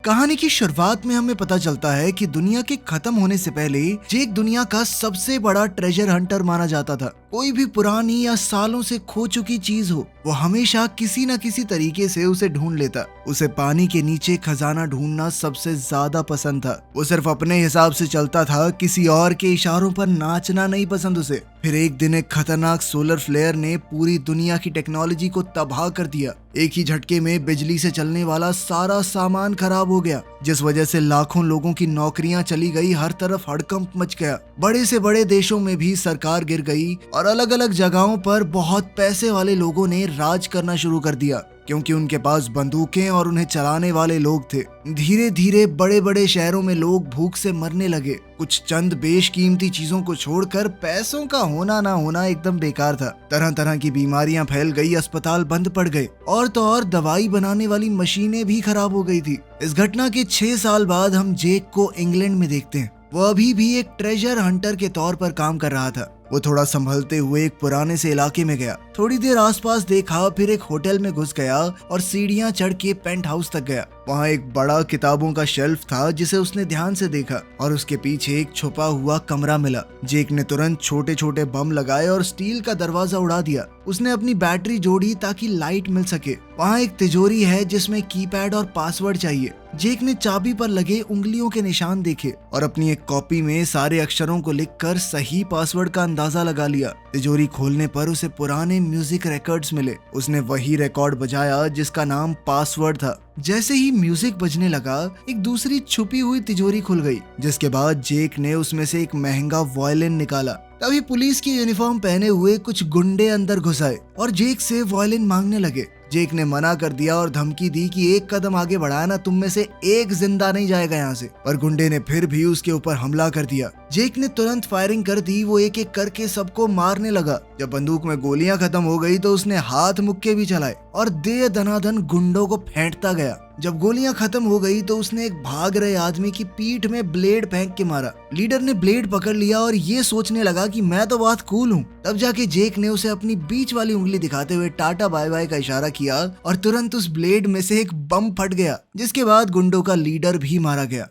कहानी की शुरुआत में हमें पता चलता है कि दुनिया के खत्म होने से पहले जेक दुनिया का सबसे बड़ा ट्रेजर हंटर माना जाता था। कोई भी पुरानी या सालों से खो चुकी चीज हो, वो हमेशा किसी न किसी तरीके से उसे ढूंढ लेता। उसे पानी के नीचे खजाना ढूंढना सबसे ज्यादा पसंद था। वो सिर्फ अपने हिसाब से चलता था, किसी और के इशारों पर नाचना नहीं पसंद उसे। फिर एक दिन एक खतरनाक सोलर फ्लेयर ने पूरी दुनिया की टेक्नोलॉजी को तबाह कर दिया। एक ही झटके में बिजली से चलने वाला सारा सामान खराब हो गया, जिस वजह से लाखों लोगों की नौकरियां चली गई। हर तरफ हड़कंप मच गया। बड़े से बड़े देशों में भी सरकार गिर गई और अलग अलग जगहों पर बहुत पैसे वाले लोगों ने राज करना शुरू कर दिया, क्योंकि उनके पास बंदूकें और उन्हें चलाने वाले लोग थे। धीरे धीरे बड़े बड़े शहरों में लोग भूख से मरने लगे। कुछ चंद बेशकीमती चीजों को छोड़कर पैसों का होना ना होना एकदम बेकार था। तरह तरह की बीमारियां फैल गई, अस्पताल बंद पड़ गए और तो और दवाई बनाने वाली मशीनें भी खराब हो गई थी। इस घटना के 6 साल बाद हम जेक को इंग्लैंड में देखते हैं। वो अभी भी एक ट्रेजर हंटर के तौर पर काम कर रहा था। वो थोड़ा संभलते हुए एक पुराने से इलाके में गया। थोड़ी देर आसपास देखा, फिर एक होटल में घुस गया और सीढ़ियां चढ़ के पेंट हाउस तक गया। वहाँ एक बड़ा किताबों का शेल्फ था, जिसे उसने ध्यान से देखा और उसके पीछे एक छुपा हुआ कमरा मिला। जेक ने तुरंत छोटे छोटे बम लगाए और स्टील का दरवाजा उड़ा दिया। उसने अपनी बैटरी जोड़ी ताकि लाइट मिल सके। वहाँ एक तिजोरी है जिसमें कीपैड और पासवर्ड चाहिए। जेक ने चाबी पर लगे उंगलियों के निशान देखे और अपनी एक कॉपी में सारे अक्षरों को लिखकर सही पासवर्ड का अंदाजा लगा लिया। तिजोरी खोलने पर उसे पुराने म्यूजिक रिकॉर्ड्स मिले। उसने वही रिकॉर्ड बजाया जिसका नाम पासवर्ड था। जैसे ही म्यूजिक बजने लगा, एक दूसरी छुपी हुई तिजोरी खुल गई, जिसके बाद जेक ने उसमें से एक महंगा वायलिन निकाला। तभी पुलिस की यूनिफॉर्म पहने हुए कुछ गुंडे अंदर घुस आए और जेक से वायलिन मांगने लगे। जेक ने मना कर दिया और धमकी दी कि एक कदम आगे बढ़ाया ना, तुम में से एक जिंदा नहीं जाएगा यहाँ से। पर गुंडे ने फिर भी उसके ऊपर हमला कर दिया। जेक ने तुरंत फायरिंग कर दी। वो एक एक करके सबको मारने लगा। जब बंदूक में गोलियां खत्म हो गई तो उसने हाथ मुक्के भी चलाए और दे दनादन गुंडों को फेंटता गया। जब गोलियां खत्म हो गई तो उसने एक भाग रहे आदमी की पीठ में ब्लेड फेंक के मारा। लीडर ने ब्लेड पकड़ लिया और ये सोचने लगा कि मैं तो बहुत कूल हूँ। तब जाके जेक ने उसे अपनी बीच वाली उंगली दिखाते हुए टाटा बाय बाय का इशारा किया और तुरंत उस ब्लेड में से एक बम फट गया, जिसके बाद गुंडों का लीडर भी मारा गया।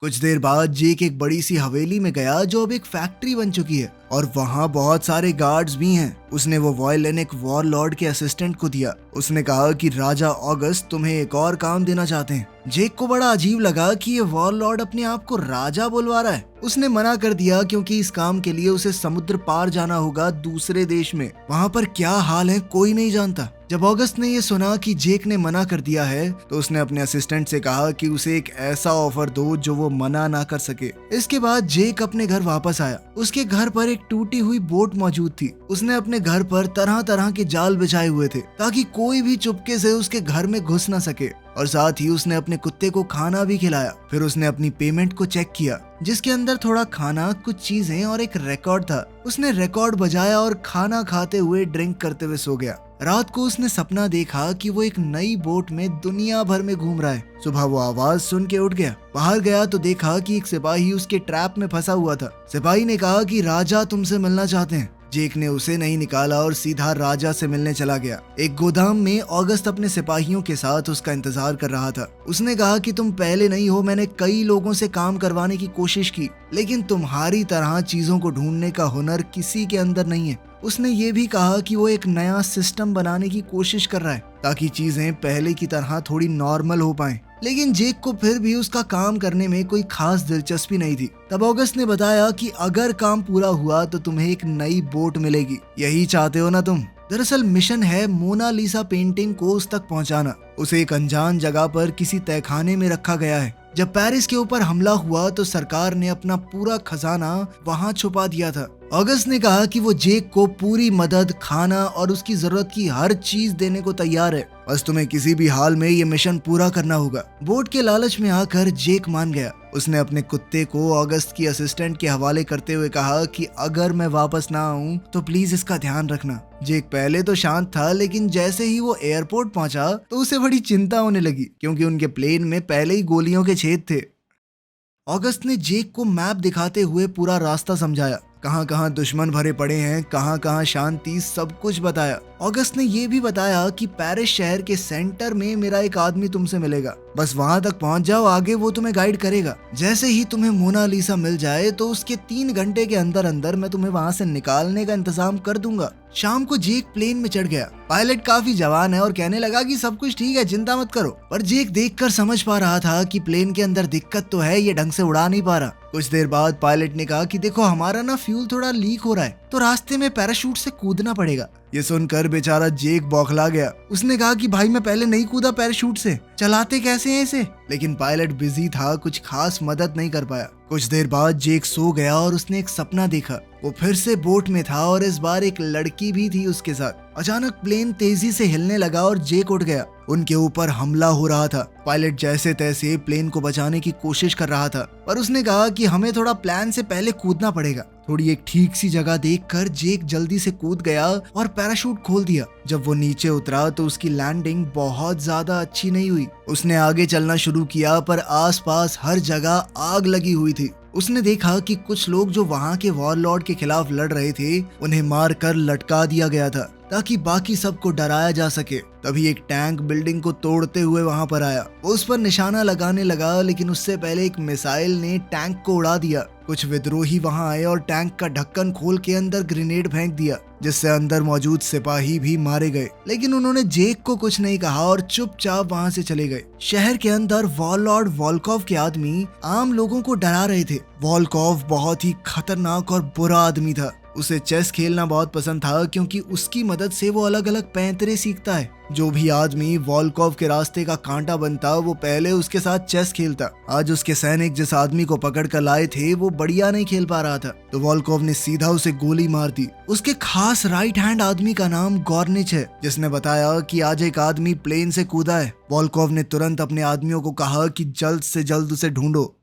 कुछ देर बाद जेक एक बड़ी सी हवेली में गया जो अब एक फैक्ट्री बन चुकी है और वहाँ बहुत सारे गार्ड्स भी हैं। उसने वो वायलिन एक वॉरलॉर्ड के असिस्टेंट को दिया। उसने कहा कि राजा ऑगस्ट तुम्हें एक और काम देना चाहते हैं। जेक को बड़ा अजीब लगा कि ये वॉरलॉर्ड अपने आप को राजा बुलवा रहा है। उसने मना कर दिया, क्योंकि इस काम के लिए उसे समुद्र पार जाना होगा दूसरे देश में। वहाँ पर क्या हाल है कोई नहीं जानता। जब ऑगस्ट ने ये सुना कि जेक ने मना कर दिया है तो उसने अपने असिस्टेंट से कहा कि उसे एक ऐसा ऑफर दो जो वो मना ना कर सके। इसके बाद जेक अपने घर वापस आया। उसके घर पर एक टूटी हुई बोट मौजूद थी। उसने अपने घर पर तरह तरह के जाल बिछाए हुए थे ताकि कोई भी चुपके से उसके घर में घुस ना सके, और साथ ही उसने अपने कुत्ते को खाना भी खिलाया। फिर उसने अपनी पेमेंट को चेक किया, जिसके अंदर थोड़ा खाना, कुछ चीजें और एक रिकॉर्ड था। उसने रिकॉर्ड बजाया और खाना खाते हुए ड्रिंक करते हुए सो गया। रात को उसने सपना देखा कि वो एक नई बोट में दुनिया भर में घूम रहा है। सुबह वो आवाज सुन के उठ गया। बाहर गया तो देखा कि एक सिपाही उसके ट्रैप में फंसा हुआ था। सिपाही ने कहा कि राजा तुमसे मिलना चाहते हैं। जेक ने उसे नहीं निकाला और सीधा राजा से मिलने चला गया। एक गोदाम में ऑगस्ट अपने सिपाहियों के साथ उसका इंतजार कर रहा था। उसने कहा कि तुम पहले नहीं हो, मैंने कई लोगों से काम करवाने की कोशिश की, लेकिन तुम्हारी तरह चीजों को ढूंढने का हुनर किसी के अंदर नहीं है। उसने ये भी कहा कि वो एक नया सिस्टम बनाने की कोशिश कर रहा है ताकि चीजें पहले की तरह थोड़ी नॉर्मल हो पाएं। लेकिन जेक को फिर भी उसका काम करने में कोई खास दिलचस्पी नहीं थी। तब ऑगस्ट ने बताया कि अगर काम पूरा हुआ तो तुम्हें एक नई बोट मिलेगी। यही चाहते हो ना तुम? दरअसल मिशन है मोनालिसा पेंटिंग को उस तक पहुंचाना। उसे एक अनजान जगह पर किसी तहखाने में रखा गया है। जब पेरिस के ऊपर हमला हुआ तो सरकार ने अपना पूरा खजाना वहां छुपा दिया था। ऑगस्ट ने कहा कि वो जेक को पूरी मदद, खाना और उसकी जरूरत की हर चीज देने को तैयार है, बस तुम्हें किसी भी हाल में ये मिशन पूरा करना होगा। बोट के लालच में आकर जेक मान गया। उसने अपने कुत्ते को ऑगस्ट की असिस्टेंट के हवाले करते हुए कहा कि अगर मैं वापस ना आऊं तो प्लीज इसका ध्यान रखना। जेक पहले तो शांत था, लेकिन जैसे ही वो एयरपोर्ट पहुंचा तो उसे बड़ी चिंता होने लगी, क्योंकि उनके प्लेन में पहले ही गोलियों के छेद थे। ऑगस्ट ने जेक को मैप दिखाते हुए पूरा रास्ता समझाया। कहाँ कहाँ दुश्मन भरे पड़े हैं, कहाँ कहाँ शांति, सब कुछ बताया। ऑगस्ट ने ये भी बताया कि पेरिस शहर के सेंटर में मेरा एक आदमी तुमसे मिलेगा, बस वहां तक पहुंच जाओ, आगे वो तुम्हें गाइड करेगा। जैसे ही तुम्हें मोनालिसा मिल जाए तो उसके 3 घंटे के अंदर अंदर मैं तुम्हें वहां से निकालने का इंतजाम कर दूंगा। शाम को जेक प्लेन में चढ़ गया। पायलट काफी जवान है और कहने लगा कि सब कुछ ठीक है, चिंता मत करो। पर जेक देखकर समझ पा रहा था कि प्लेन के अंदर दिक्कत तो है, ये ढंग से उड़ा नहीं पा रहा। कुछ देर बाद पायलट ने कहा कि देखो हमारा ना फ्यूल थोड़ा लीक हो रहा है, तो रास्ते में पैराशूट से कूदना पड़ेगा। ये सुनकर बेचारा जेक बौखला गया। उसने कहा कि भाई मैं पहले नहीं कूदा पैराशूट से, चलाते कैसे हैं इसे? लेकिन पायलट बिजी था, कुछ खास मदद नहीं कर पाया। कुछ देर बाद जेक सो गया और उसने एक सपना देखा। वो फिर से बोट में था और इस बार एक लड़की भी थी उसके साथ। अचानक प्लेन तेजी से हिलने लगा और जेक उठ गया। उनके ऊपर हमला हो रहा था। पायलट जैसे तैसे प्लेन को बचाने की कोशिश कर रहा था, पर उसने कहा कि हमें थोड़ा प्लान से पहले कूदना पड़ेगा। थोड़ी एक ठीक सी जगह देखकर जेक जल्दी से कूद गया और पैराशूट खोल दिया। जब वो नीचे उतरा तो उसकी लैंडिंग बहुत ज्यादा अच्छी नहीं हुई। उसने आगे चलना शुरू किया पर आसपास हर जगह आग लगी हुई थी। उसने देखा कि कुछ लोग जो वहां के वॉरलॉर्ड के खिलाफ लड़ रहे थे, उन्हें मारकर लटका दिया गया था ताकि बाकी सबको डराया जा सके। तभी एक टैंक बिल्डिंग को तोड़ते हुए वहां पर आया। वो उस पर निशाना लगाने लगा, लेकिन उससे पहले एक मिसाइल ने टैंक को उड़ा दिया। कुछ विद्रोही वहां आए और टैंक का ढक्कन खोल के अंदर ग्रेनेड फेंक दिया, जिससे अंदर मौजूद सिपाही भी मारे गए। लेकिन उन्होंने जेक को कुछ नहीं कहा और चुपचाप वहां से चले गए। शहर के अंदर वॉरलॉर्ड वोल्कोव के आदमी आम लोगों को डरा रहे थे। वोल्कोव बहुत ही खतरनाक और बुरा आदमी था। उसे चेस खेलना बहुत पसंद था, क्योंकि उसकी मदद से वो अलग अलग पैंतरे सीखता है। जो भी आदमी वोल्कोव के रास्ते का कांटा बनता, वो पहले उसके साथ चेस खेलता। आज उसके सैनिक जिस आदमी को पकड़ कर लाए थे, वो बढ़िया नहीं खेल पा रहा था, तो वोल्कोव ने सीधा उसे गोली मार दी। उसके खास राइट हैंड आदमी का नाम गॉर्निच है, जिसने बताया कि आज एक आदमी प्लेन से कूदा है। वोल्कोव ने तुरंत अपने आदमियों को कहा कि जल्द से जल्द उसे ढूंढो।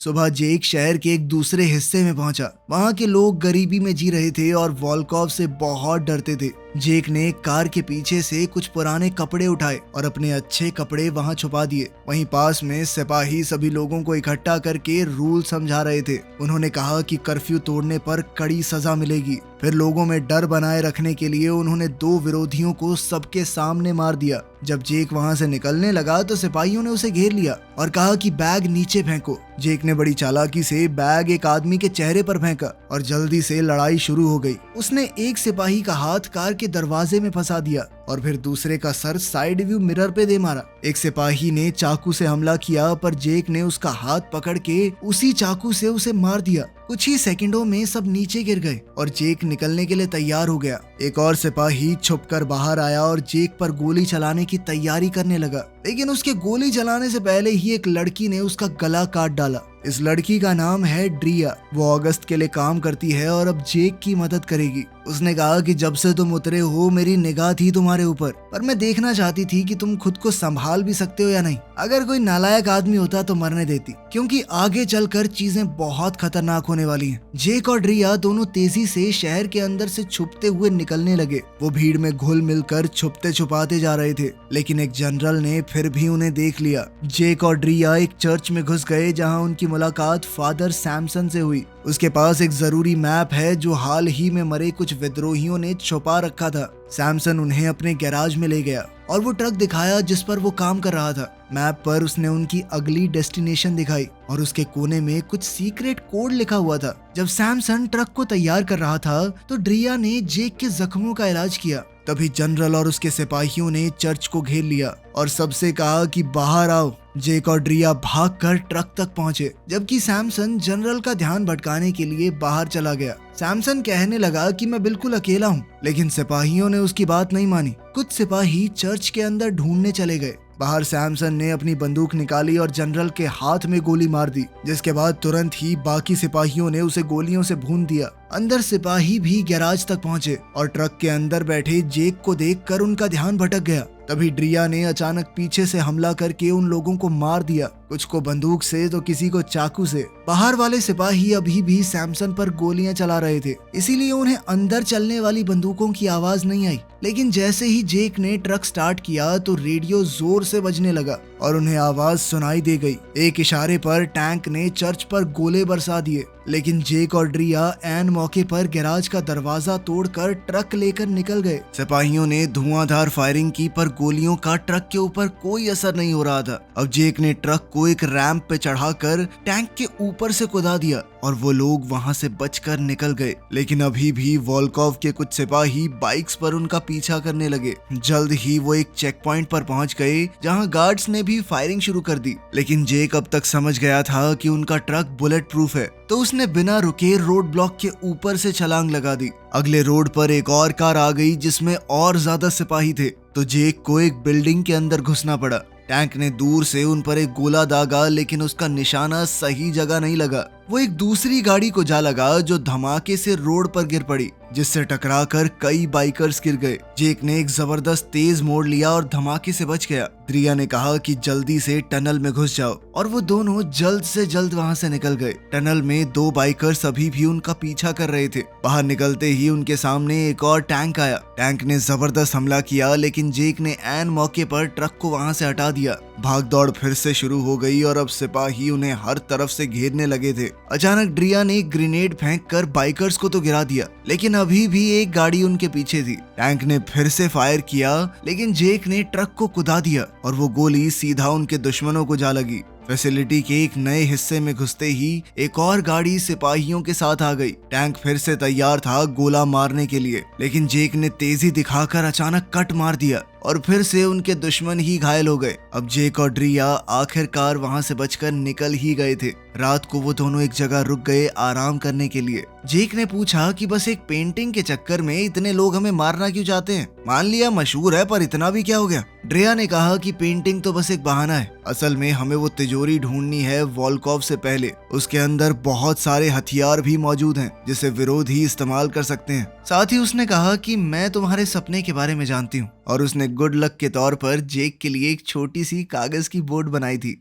सुबह जेक शहर के एक दूसरे हिस्से में पहुंचा। वहां के लोग गरीबी में जी रहे थे और वोल्कोव से बहुत डरते थे। जेक ने कार के पीछे से कुछ पुराने कपड़े उठाए और अपने अच्छे कपड़े वहां छुपा दिए। वहीं पास में सिपाही सभी लोगों को इकट्ठा करके रूल समझा रहे थे। उन्होंने कहा कि कर्फ्यू तोड़ने पर कड़ी सजा मिलेगी। फिर लोगों में डर बनाए रखने के लिए उन्होंने 2 विरोधियों को सबके सामने मार दिया। जब जेक वहां से निकलने लगा तो सिपाहियों ने उसे घेर लिया और कहा कि बैग नीचे फेंको। जेक ने बड़ी चालाकी से बैग एक आदमी के चेहरे पर फेंका और जल्दी से लड़ाई शुरू हो गई। उसने एक सिपाही का हाथ कार के दरवाजे में फंसा दिया और फिर दूसरे का सर साइड व्यू मिरर पे दे मारा। एक सिपाही ने चाकू से हमला किया, पर जेक ने उसका हाथ पकड़ के उसी चाकू से उसे मार दिया। कुछ ही सेकंडों में सब नीचे गिर गए और जेक निकलने के लिए तैयार हो गया। एक और सिपाही छुपकर बाहर आया और जेक पर गोली चलाने की तैयारी करने लगा, लेकिन उसके गोली चलाने से पहले ही एक लड़की ने उसका गला काट डाला। इस लड़की का नाम है ड्रिया। वो अगस्त के लिए काम करती है और अब जेक की मदद करेगी। उसने कहा कि जब से तुम उतरे हो मेरी निगाह थी तुम्हारे ऊपर, पर मैं देखना चाहती थी कि तुम खुद को संभाल भी सकते हो या नहीं। अगर कोई नालायक आदमी होता तो मरने देती, क्योंकि आगे चलकर चीजें बहुत खतरनाक होने वाली हैं। जेक और ड्रिया दोनों तेजी से शहर के अंदर से छुपते हुए निकलने लगे। वो भीड़ में घुल मिलकर छुपते छुपाते जा रहे थे, लेकिन एक जनरल ने फिर भी उन्हें देख लिया। जेक और ड्रिया एक चर्च में घुस गए, जहाँ उनकी मुलाकात फादर सैमसन से हुई। उसके पास एक जरूरी मैप है जो हाल ही में मरे कुछ विद्रोहियों ने छुपा रखा था। सैमसन उन्हें अपने गैराज में ले गया और वो ट्रक दिखाया जिस पर वो काम कर रहा था। मैप पर उसने उनकी अगली डेस्टिनेशन दिखाई और उसके कोने में कुछ सीक्रेट कोड लिखा हुआ था। जब सैमसन ट्रक को तैयार कर रहा था तो ड्रिया ने जेक के जख्मों का इलाज किया। तभी जनरल और उसके सिपाहियों ने चर्च को घेर लिया और सबसे कहा कि बाहर आओ। जेक और ड्रिया भागकर ट्रक तक पहुंचे, जबकि सैमसन जनरल का ध्यान भटकाने के लिए बाहर चला गया। सैमसन कहने लगा कि मैं बिल्कुल अकेला हूँ, लेकिन सिपाहियों ने उसकी बात नहीं मानी। कुछ सिपाही चर्च के अंदर ढूंढने चले गए। बाहर सैमसन ने अपनी बंदूक निकाली और जनरल के हाथ में गोली मार दी, जिसके बाद तुरंत ही बाकी सिपाहियों ने उसे गोलियों से भून दिया। अंदर सिपाही भी गैराज तक पहुंचे और ट्रक के अंदर बैठे जेक को देखकर उनका ध्यान भटक गया। तभी ड्रिया ने अचानक पीछे से हमला करके उन लोगों को मार दिया, कुछ को बंदूक से तो किसी को चाकू से। बाहर वाले सिपाही अभी भी सैमसन पर गोलियां चला रहे थे, इसीलिए उन्हें अंदर चलने वाली बंदूकों की आवाज नहीं आई। लेकिन जैसे ही जेक ने ट्रक स्टार्ट किया तो रेडियो जोर से बजने लगा और उन्हें आवाज सुनाई दे गई। एक इशारे पर टैंक ने चर्च पर गोले बरसा दिए। लेकिन जेक और ड्रिया एन मौके पर गैराज का दरवाजा तोड़कर ट्रक लेकर निकल गए। सिपाहियों ने धुआंधार फायरिंग की पर गोलियों का ट्रक के ऊपर कोई असर नहीं हो रहा था। अब जेक ने ट्रक को एक रैंप पे चढ़ाकर टैंक के ऊपर से कुदा दिया और वो लोग वहां से बचकर निकल गए। लेकिन अभी भी वोल्कोव के कुछ सिपाही बाइक्स पर उनका पीछा करने लगे। जल्द ही वो एक चेक पॉइंट पर पहुंच गए जहां गार्ड्स ने भी फायरिंग शुरू कर दी। लेकिन जेक अब तक समझ गया था कि उनका ट्रक बुलेट प्रूफ है, तो उसने बिना रुके रोड ब्लॉक के ऊपर से छलांग लगा दी। अगले रोड पर एक और कार आ गई जिसमें और ज्यादा सिपाही थे, तो जेक को एक बिल्डिंग के अंदर घुसना पड़ा। टैंक ने दूर से उन पर एक गोला दागा, लेकिन उसका निशाना सही जगह नहीं लगा। वो एक दूसरी गाड़ी को जा लगा जो धमाके से रोड पर गिर पड़ी, जिससे टकराकर कई बाइकर्स गिर गए। जेक ने एक जबरदस्त तेज मोड़ लिया और धमाके से बच गया। ड्रिया ने कहा कि जल्दी से टनल में घुस जाओ, और वो दोनों जल्द से जल्द वहां से निकल गए। टनल में 2 बाइकर्स अभी भी उनका पीछा कर रहे थे। बाहर निकलते ही उनके सामने एक और टैंक आया। टैंक ने जबरदस्त हमला किया, लेकिन जेक ने ऐन मौके पर ट्रक को वहां से हटा दिया। भाग दौड़ फिर से शुरू हो गई और अब सिपाही उन्हें हर तरफ से घेरने लगे थे। अचानक ड्रिया ने ग्रेनेड फेंक कर बाइकर्स को तो गिरा दिया, लेकिन अभी भी एक गाड़ी उनके पीछे थी। टैंक ने फिर से फायर किया, लेकिन जेक ने ट्रक को कुदा दिया और वो गोली सीधा उनके दुश्मनों को जा लगी। फैसिलिटी के एक नए हिस्से में घुसते ही एक और गाड़ी सिपाहियों के साथ आ गई। टैंक फिर से तैयार था गोला मारने के लिए, लेकिन जेक ने तेजी दिखाकर अचानक कट मार दिया और फिर से उनके दुश्मन ही घायल हो गए। अब जेक और ड्रिया आखिरकार वहां से बचकर निकल ही गए थे। रात को वो दोनों एक जगह रुक गए आराम करने के लिए। जेक ने पूछा कि बस एक पेंटिंग के चक्कर में इतने लोग हमें मारना क्यों चाहते हैं? मान लिया मशहूर है, पर इतना भी क्या हो गया? ड्रिया ने कहा कि पेंटिंग तो बस एक बहाना है। असल में हमें वो तिजोरी ढूंढनी है वोल्कोव से पहले। उसके अंदर बहुत सारे हथियार भी मौजूद हैं जिसे विरोधी इस्तेमाल कर सकते हैं। साथ ही उसने कहा कि मैं तुम्हारे सपने के बारे में जानती हूँ, और उसने गुड लक के तौर पर जेक के लिए एक छोटी सी कागज की बोर्ड बनाई थी।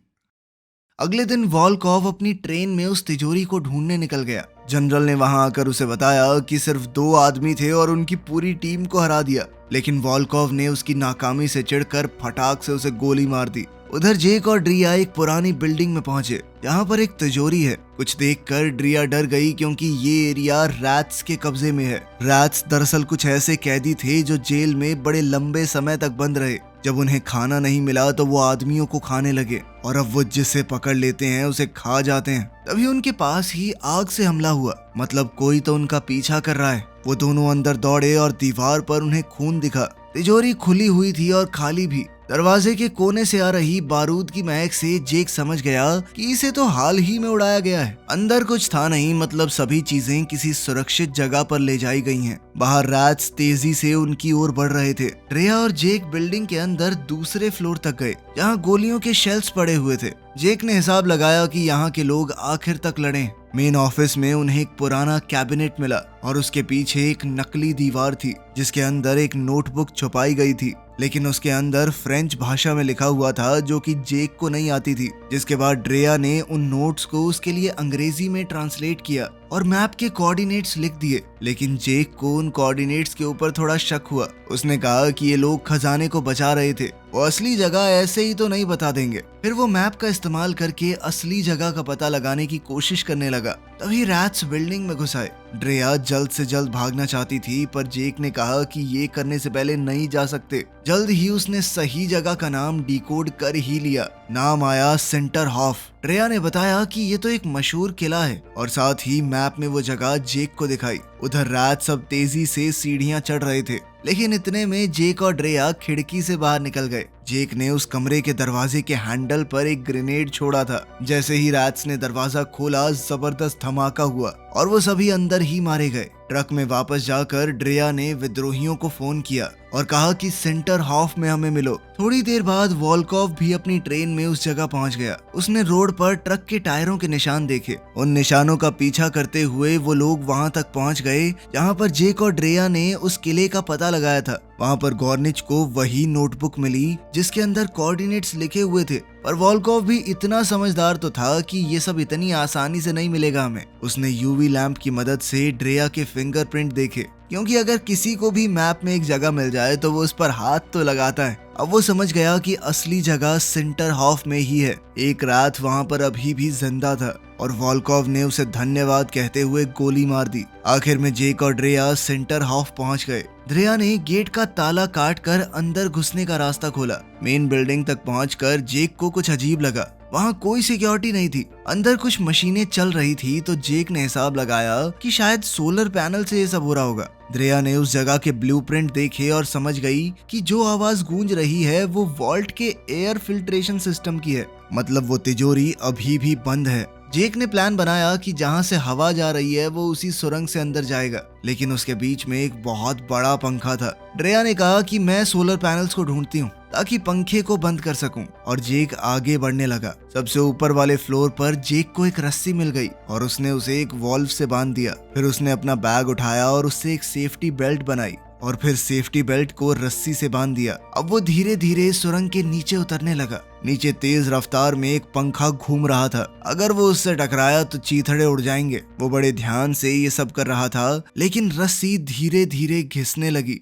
अगले दिन वोल्कोव अपनी ट्रेन में उस तिजोरी को ढूंढने निकल गया। जनरल ने वहां आकर उसे बताया कि सिर्फ 2 आदमी थे और उनकी पूरी टीम को हरा दिया, लेकिन वोल्कोव ने उसकी नाकामी से चिढ़कर फटाक से उसे गोली मार दी। उधर जेक और ड्रिया एक पुरानी बिल्डिंग में पहुंचे जहां पर एक तिजोरी है। कुछ देखकर ड्रिया डर गई क्योंकि ये एरिया रैट्स के कब्जे में है। रैट्स दरअसल कुछ ऐसे कैदी थे जो जेल में बड़े लंबे समय तक बंद रहे। जब उन्हें खाना नहीं मिला तो वो आदमियों को खाने लगे, और अब वो जिसे पकड़ लेते हैं उसे खा जाते हैं। तभी उनके पास ही आग से हमला हुआ, मतलब कोई तो उनका पीछा कर रहा है। वो दोनों अंदर दौड़े और दीवार पर उन्हें खून दिखा। तिजोरी खुली हुई थी और खाली भी। दरवाजे के कोने से आ रही बारूद की महक से जेक समझ गया कि इसे तो हाल ही में उड़ाया गया है। अंदर कुछ था नहीं, मतलब सभी चीजें किसी सुरक्षित जगह पर ले जाई गई हैं। बाहर रैट्स तेजी से उनकी ओर बढ़ रहे थे। ड्रिया और जेक बिल्डिंग के अंदर दूसरे फ्लोर तक गए जहां गोलियों के शेल्फ्स पड़े हुए थे। जेक ने हिसाब लगाया कि यहाँ के लोग आखिर तक लड़े। मेन ऑफिस में उन्हें एक पुराना कैबिनेट मिला और उसके पीछे एक नकली दीवार थी जिसके अंदर एक नोटबुक छुपाई गई थी, लेकिन उसके अंदर फ्रेंच भाषा में लिखा हुआ था जो कि जेक को नहीं आती थी। जिसके बाद ड्रिया ने उन नोट्स को उसके लिए अंग्रेजी में ट्रांसलेट किया और मैप के कोऑर्डिनेट्स लिख दिए, लेकिन जेक को उन कोऑर्डिनेट्स के ऊपर थोड़ा शक हुआ। उसने कहा कि ये लोग खजाने को बचा रहे थे, वो असली जगह ऐसे ही तो नहीं बता देंगे। फिर वो मैप का इस्तेमाल करके असली जगह का पता लगाने की कोशिश करने लगा। तभी रैट्स बिल्डिंग में घुस आए। ड्रिया जल्द से जल्द भागना चाहती थी, पर जेक ने कहा कि ये करने से पहले नहीं जा सकते। जल्द ही उसने सही जगह का नाम डिकोड कर ही लिया। नाम आया सेंटर हॉफ। ड्रिया ने बताया कि ये तो एक मशहूर किला है, और साथ ही मैप में वो जगह जेक को दिखाई। उधर रैट्स सब तेजी से सीढ़ियां चढ़ रहे थे, लेकिन इतने में जेक और ड्रिया खिड़की से बाहर निकल गए। जेक ने उस कमरे के दरवाजे के हैंडल पर एक ग्रेनेड छोड़ा था। जैसे ही रैट्स ने दरवाजा खोला, जबरदस्त धमाका हुआ और वो सभी अंदर ही मारे गए। ट्रक में वापस जाकर ड्रिया ने विद्रोहियों को फोन किया और कहा कि सेंटर हॉफ में हमें मिलो। थोड़ी देर बाद वोल्कोव भी अपनी ट्रेन में उस जगह पहुंच गया। उसने रोड पर ट्रक के टायरों के निशान देखे। उन निशानों का पीछा करते हुए वो लोग वहां तक पहुंच गए जहां पर जेक और ड्रिया ने उस किले का पता लगाया था। वहां पर गॉर्निच को वही नोटबुक मिली जिसके अंदर कोऑर्डिनेट्स लिखे हुए थे, पर वोल्कोव भी इतना समझदार तो था कि ये सब इतनी आसानी से नहीं मिलेगा हमें। उसने यूवी लैंप की मदद से ड्रिया के फिंगरप्रिंट देखे, क्योंकि अगर किसी को भी मैप में एक जगह मिल जाए तो वो उस पर हाथ तो लगाता है। अब वो समझ गया कि असली जगह सिंटरहॉफ में ही है। एक रात वहाँ पर अभी भी जिंदा था और वोल्कोव ने उसे धन्यवाद कहते हुए गोली मार दी। आखिर में जेक और ड्रेया सिंटरहॉफ पहुँच गए। ड्रेया ने गेट का ताला काट कर अंदर घुसने का रास्ता खोला। मेन बिल्डिंग तक पहुंचकर जेक को कुछ अजीब लगा। वहाँ कोई सिक्योरिटी नहीं थी। अंदर कुछ मशीनें चल रही थी तो जेक ने हिसाब लगाया कि शायद सोलर पैनल से ये सब हो रहा होगा। ड्रेया ने उस जगह के ब्लूप्रिंट देखे और समझ गई कि जो आवाज गूंज रही है वो वॉल्ट के एयर फिल्ट्रेशन सिस्टम की है, मतलब वो तिजोरी अभी भी बंद है। जेक ने प्लान बनाया कि जहाँ से हवा जा रही है वो उसी सुरंग से अंदर जाएगा, लेकिन उसके बीच में एक बहुत बड़ा पंखा था। ड्रेया ने कहा कि मैं सोलर पैनल्स को ढूंढती हूँ ताकि पंखे को बंद कर सकूं, और जेक आगे बढ़ने लगा। सबसे ऊपर वाले फ्लोर पर जेक को एक रस्सी मिल गई और उसने उसे एक वॉल्व से बांध दिया। फिर उसने अपना बैग उठाया और उससे एक सेफ्टी बेल्ट बनाई और फिर सेफ्टी बेल्ट को रस्सी से बांध दिया। अब वो धीरे धीरे सुरंग के नीचे उतरने लगा। नीचे तेज रफ्तार में एक पंखा घूम रहा था। अगर वो उससे टकराया तो चीथड़े उड़ जाएंगे। वो बड़े ध्यान से ये सब कर रहा था, लेकिन रस्सी धीरे धीरे घिसने लगी।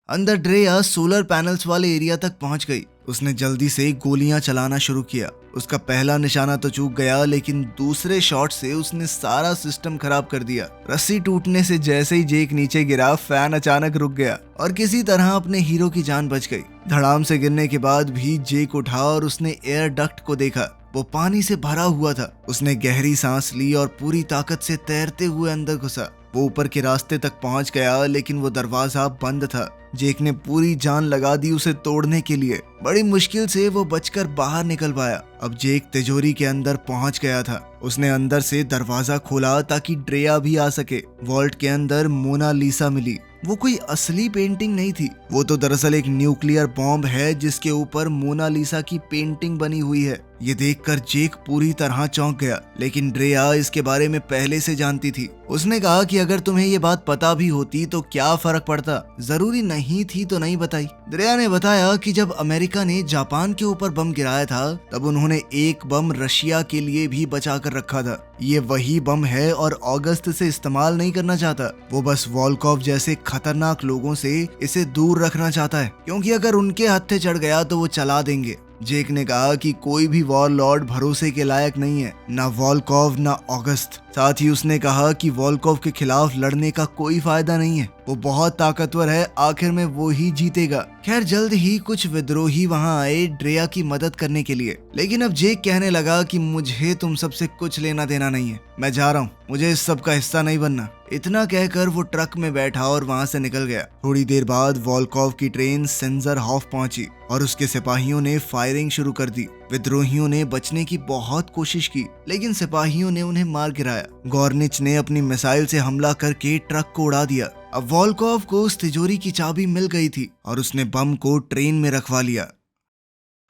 अंदर ड्रेया सोलर पैनल्स वाले एरिया तक पहुंच गई। उसने जल्दी से गोलियां चलाना शुरू किया। उसका पहला निशाना तो चूक गया, लेकिन दूसरे शॉट से उसने सारा सिस्टम खराब कर दिया। रस्सी टूटने से जैसे ही जेक नीचे गिरा, फैन अचानक रुक गया और किसी तरह अपने हीरो की जान बच गई। धड़ाम से गिरने के बाद भी जेक उठा और उसने एयर डक्ट को देखा। वो पानी से भरा हुआ था। उसने गहरी सांस ली और पूरी ताकत से तैरते हुए अंदर घुसा। वो ऊपर के रास्ते तक पहुंच गया, लेकिन वो दरवाजा बंद था। जेक ने पूरी जान लगा दी उसे तोड़ने के लिए। बड़ी मुश्किल से वो बचकर बाहर निकल पाया। अब जेक तिजोरी के अंदर पहुंच गया था। उसने अंदर से दरवाजा खोला ताकि ड्रेया भी आ सके। वॉल्ट के अंदर मोनालिसा मिली। वो कोई असली पेंटिंग नहीं थी, वो तो दरअसल एक न्यूक्लियर बॉम्ब है जिसके ऊपर मोनालिसा की पेंटिंग बनी हुई है। ये देखकर जेक पूरी तरह चौंक गया, लेकिन ड्रेया इसके बारे में पहले से जानती थी। उसने कहा कि अगर तुम्हें ये बात पता भी होती तो क्या फर्क पड़ता, जरूरी नहीं थी तो नहीं बताई। ड्रेया ने बताया कि जब अमेरिका ने जापान के ऊपर बम गिराया था तब उन्होंने एक बम रशिया के लिए भी बचा कर रखा था। ये वही बम है और अगस्त से इस्तेमाल नहीं करना चाहता। वो बस वोल्कोव जैसे खतरनाक लोगों से इसे दूर रखना चाहता है, क्योंकि अगर उनके हत्थे चढ़ गया तो वो चला देंगे। जेक ने कहा कि कोई भी वॉर लॉर्ड भरोसे के लायक नहीं है, ना वोल्कोव ना अगस्त। साथ ही उसने कहा कि वोल्कोव के खिलाफ लड़ने का कोई फायदा नहीं है, वो बहुत ताकतवर है, आखिर में वो ही जीतेगा। खैर जल्द ही कुछ विद्रोही वहां आए ड्रेया की मदद करने के लिए, लेकिन अब जेक कहने लगा कि मुझे तुम सबसे कुछ लेना देना नहीं है, मैं जा रहा हूँ, मुझे इस सब का हिस्सा नहीं बनना। इतना कहकर वो ट्रक में बैठा और वहां से निकल गया। थोड़ी देर बाद वोल्कोव की ट्रेन सिंजरहॉफ पहुंची और उसके सिपाहियों ने फायरिंग शुरू कर दी। विद्रोहियों ने बचने की बहुत कोशिश की, लेकिन सिपाहियों ने उन्हें मार गिराया। गॉर्निच ने अपनी मिसाइल से हमला करके ट्रक को उड़ा दिया। अब वोल्कोव को उस तिजोरी की चाबी मिल गई थी और उसने बम को ट्रेन में रखवा लिया।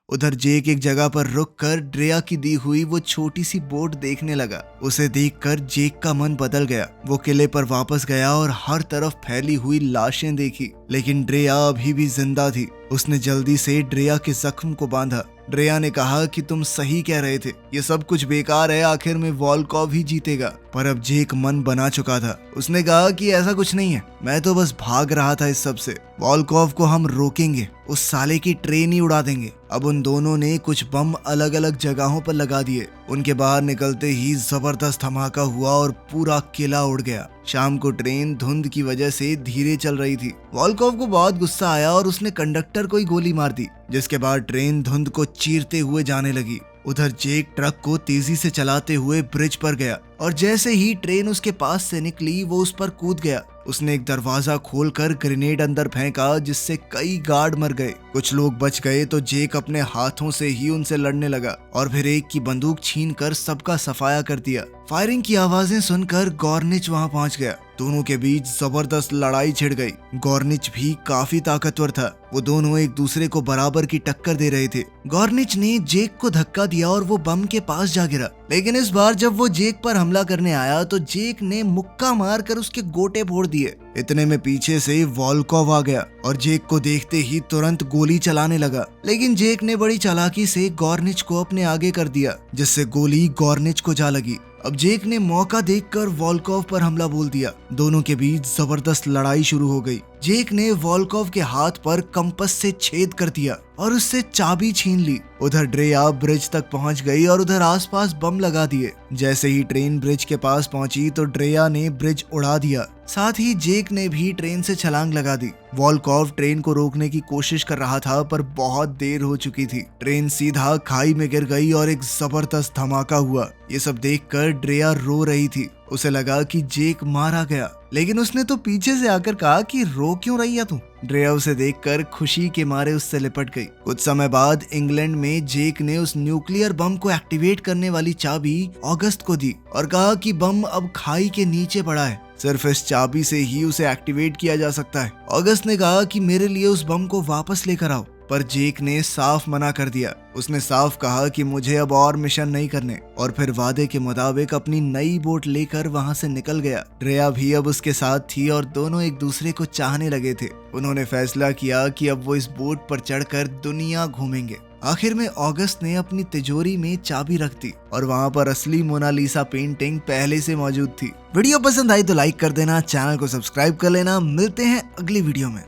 उधर जेक एक जगह पर रुककर ड्रेया की दी हुई वो छोटी सी बोट देखने लगा। उसे देखकर जेक का मन बदल गया। वो किले पर वापस गया और हर तरफ फैली हुई लाशें देखी, लेकिन ड्रेया अभी भी जिंदा थी। उसने जल्दी से ड्रेया के जख्म को बांधा। ड्रेया ने कहा कि तुम सही कह रहे थे, ये सब कुछ बेकार है, आखिर में वोल्कोव ही जीतेगा। पर अब जेक मन बना चुका था। उसने कहा कि ऐसा कुछ नहीं है, मैं तो बस भाग रहा था इस सब से। वोल्कोव को हम रोकेंगे, उस साले की ट्रेन ही उड़ा देंगे। अब उन दोनों ने कुछ बम अलग अलग जगहों पर लगा दिए। उनके बाहर निकलते ही जबरदस्त धमाका हुआ और पूरा किला उड़ गया। शाम को ट्रेन धुंध की वजह से धीरे चल रही थी। वोल्कोव को बहुत गुस्सा आया और उसने कंडक्टर को ही गोली मार दी, जिसके बाद ट्रेन धुंध को चीरते हुए जाने लगी। उधर जेक ट्रक को तेजी से चलाते हुए ब्रिज पर गया और जैसे ही ट्रेन उसके पास से निकली वो उस पर कूद गया। उसने एक दरवाजा खोलकर ग्रेनेड अंदर फेंका, जिससे कई गार्ड मर गए। कुछ लोग बच गए तो जेक अपने हाथों से ही उनसे लड़ने लगा और फिर एक की बंदूक छीनकर सबका सफाया कर दिया। फायरिंग की आवाजें सुनकर गॉर्निच वहां पहुंच गया। दोनों के बीच जबरदस्त लड़ाई छिड़ गई। गॉर्निच भी काफी ताकतवर था। वो दोनों एक दूसरे को बराबर की टक्कर दे रहे थे। गॉर्निच ने जेक को धक्का दिया और वो बम के पास जा गिरा, लेकिन इस बार जब वो जेक पर हमला करने आया तो जेक ने मुक्का मारकर उसके गोटे फोड़ दिए। इतने में पीछे से वोल्कोव आ गया और जेक को देखते ही तुरंत गोली चलाने लगा, लेकिन जेक ने बड़ी चालाकी से गॉर्निच को अपने आगे कर दिया, जिससे गोली गॉर्निच को जा लगी। अब जेक ने मौका देखकर वोल्कोव पर हमला बोल दिया। दोनों के बीच जबरदस्त लड़ाई शुरू हो गई। जेक ने वॉल्कोव के हाथ पर कंपस से छेद कर दिया और उससे चाबी छीन ली। उधर ड्रेया ब्रिज तक पहुंच गई और उधर आसपास बम लगा दिए। जैसे ही ट्रेन ब्रिज के पास पहुंची तो ड्रेया ने ब्रिज उड़ा दिया। साथ ही जेक ने भी ट्रेन से छलांग लगा दी। वॉल्कोव ट्रेन को रोकने की कोशिश कर रहा था पर बहुत देर हो चुकी थी। ट्रेन सीधा खाई में गिर गई और एक जबरदस्त धमाका हुआ। ये सब देखकर ड्रेया रो रही थी। उसे लगा कि जेक मारा गया, लेकिन उसने तो पीछे से आकर कहा कि रो क्यों रही है तू। ड्रेया उसे देखकर खुशी के मारे उससे लिपट गई। कुछ समय बाद इंग्लैंड में जेक ने उस न्यूक्लियर बम को एक्टिवेट करने वाली चाबी ऑगस्ट को दी और कहा कि बम अब खाई के नीचे पड़ा है, सिर्फ इस चाबी से ही उसे एक्टिवेट किया जा सकता है। ऑगस्ट ने कहा कि मेरे लिए उस बम को वापस लेकर आओ, पर जेक ने साफ मना कर दिया। उसने साफ कहा कि मुझे अब और मिशन नहीं करने और फिर वादे के मुताबिक अपनी नई बोट लेकर वहां से निकल गया। ड्रेया भी अब उसके साथ थी और दोनों एक दूसरे को चाहने लगे थे। उन्होंने फैसला किया कि अब वो इस बोट पर चढ़कर दुनिया घूमेंगे। आखिर में ऑगस्ट ने अपनी तिजोरी में चाबी रख दी और वहाँ पर असली मोनालिसा पेंटिंग पहले से मौजूद थी। वीडियो पसंद आई तो लाइक कर देना, चैनल को सब्सक्राइब कर लेना। मिलते हैं अगली वीडियो में।